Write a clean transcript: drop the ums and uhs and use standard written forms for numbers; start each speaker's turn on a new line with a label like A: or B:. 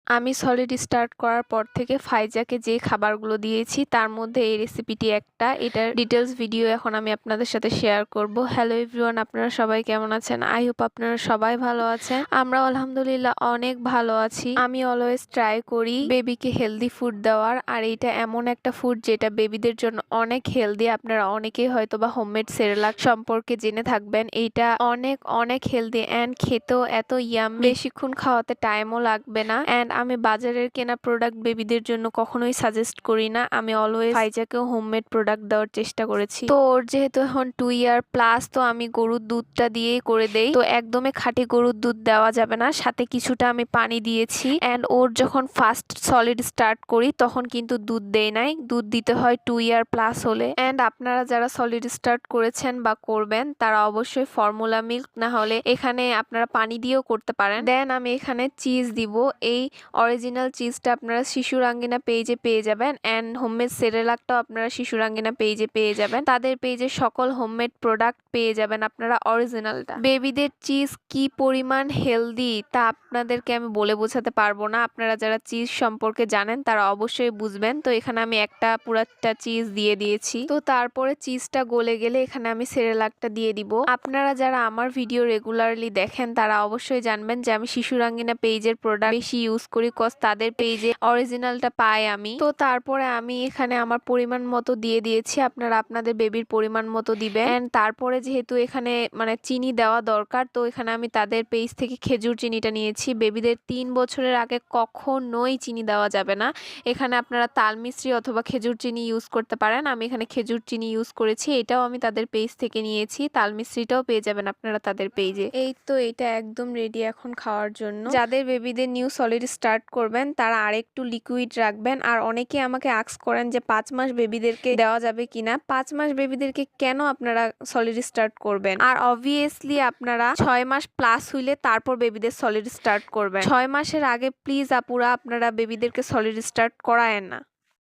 A: আমি solid start করার পর থেকে ফাইজাকে যে খাবারগুলো দিয়েছি তার মধ্যে এই রেসিপিটি একটা। এটার ডিটেলস ভিডিও এখন আমি আপনাদের সাথে শেয়ার করব। হ্যালো এভরিওয়ান, আপনারা সবাই কেমন আছেন? আই হোপ আপনারা সবাই ভালো আছেন। আমরা আলহামদুলিল্লাহ অনেক ভালো আছি। আমি অলওয়েজ ট্রাই করি বেবিকে হেলদি ফুড দেওয়ার, আর এটা এমন একটা ফুড যেটা বেবিদের জন্য অনেক হেলদি। আপনারা অনেকেই হয়তো বা হোমমেড সেরেলাক সম্পর্কে জেনে থাকবেন। এইটা অনেক অনেক হেলদি অ্যান্ড খেতেও এত ইয়াম্মি, বেশিক্ষণ খাওয়াতে টাইমও লাগবে না। অ্যান্ড আমি বাজারের কেনা প্রোডাক্ট বেবিদের জন্য কখনোই সাজেস্ট করি না। আমি অলওয়েজ ফাইজাকেও হোমমেড প্রোডাক্ট দেওয়ার চেষ্টা করেছি। তো ওর যেহেতু এখন 2 ইয়ার প্লাস, তো আমি গরুর দুধটা দিয়েই করে দেই। তো একদমই খাঁটি গরুর দুধ দেওয়া যাবে না, সাথে কিছুটা আমি পানি দিয়েছি। অ্যান্ড ওর যখন ফার্স্ট সলিড স্টার্ট করি তখন কিন্তু দুধ দেই নাই, দুধ দিতে হয় 2 ইয়ার প্লাস হলে। অ্যান্ড আপনারা যারা সলিড স্টার্ট করেছেন বা করবেন তারা অবশ্যই ফর্মুলা মিল্ক না হলে এখানে আপনারা পানি দিয়েও করতে পারেন। দেন আমি এখানে চিজ দিব। এই অরিজিনাল চিজটা আপনারা শিশুর আঙ্গিনা পেজে পেয়ে যাবেন, অ্যান্ড হোমমেড সেরেলাকটাও আপনারা শিশুর আঙ্গিনা পেজে পেয়ে যাবেন। তাদের পেজে সকল হোমমেড প্রোডাক্ট পেয়ে যাবেন আপনারা অরিজিনালটা। বেবিদের চিজ কি পরিমাণ হেলদি তা আপনাদেরকে আমি বলে বোঝাতে পারবো না। আপনারা যারা চিজ সম্পর্কে জানেন তারা অবশ্যই বুঝবেন। তো এখানে আমি একটা পুরাটা চিজ দিয়ে দিয়েছি। তো তারপরে চিজটা গলে গেলে এখানে আমি সেরেলাকটা দিয়ে দিব। আপনারা যারা আমার ভিডিও রেগুলারলি দেখেন তারা অবশ্যই জানবেন যে আমি শিশুর আঙ্গিনা পেজের প্রোডাক্ট বেশি ইউজ করি, কজ তাদের পেজে অরিজিনালটা পাই আমি। তো তারপরে আমি এখানে আমার পরিমাণ মতো দিয়ে দিয়েছি, আপনারা আপনাদের বেবির পরিমাণ মতো দিবেন। এন্ড তারপরে যেহেতু এখানে মানে চিনি দেওয়া দরকার, তো এখানে আমি তাদের পেজ থেকে খেজুর চিনিটা নিয়েছি। বেবিদের 3 বছরের আগে কখনোই চিনি দেওয়া যাবে না। এখানে আপনারা তাল মিশ্রি অথবা খেজুর চিনি ইউজ করতে পারেন। আমি এখানে খেজুর চিনি ইউজ করেছি, এটাও আমি তাদের পেজ থেকে নিয়েছি। তাল মিশ্রিটাও পেয়ে যাবেন আপনারা তাদের পেজে। এই তো এটা একদম রেডি এখন খাওয়ার জন্য। যাদের বেবিদের নিউ সলিড স্টার্ট করবেন তারা আরেকটু লিকুইড রাখবেন। আর অনেকে আমাকে আস্ক করেন যে 5 মাস বেবিদেরকে দেওয়া যাবে কিনা। 5 মাস বেবিদেরকে কেন আপনারা সলিড স্টার্ট করবেন? আর অবভিয়াসলি আপনারা 6 মাস প্লাস হইলে তারপর বেবিদের সলিড স্টার্ট করবেন। 6 মাসের আগে প্লিজ আপুরা আপনারা বেবিদেরকে সলিড স্টার্ট করায়েন না।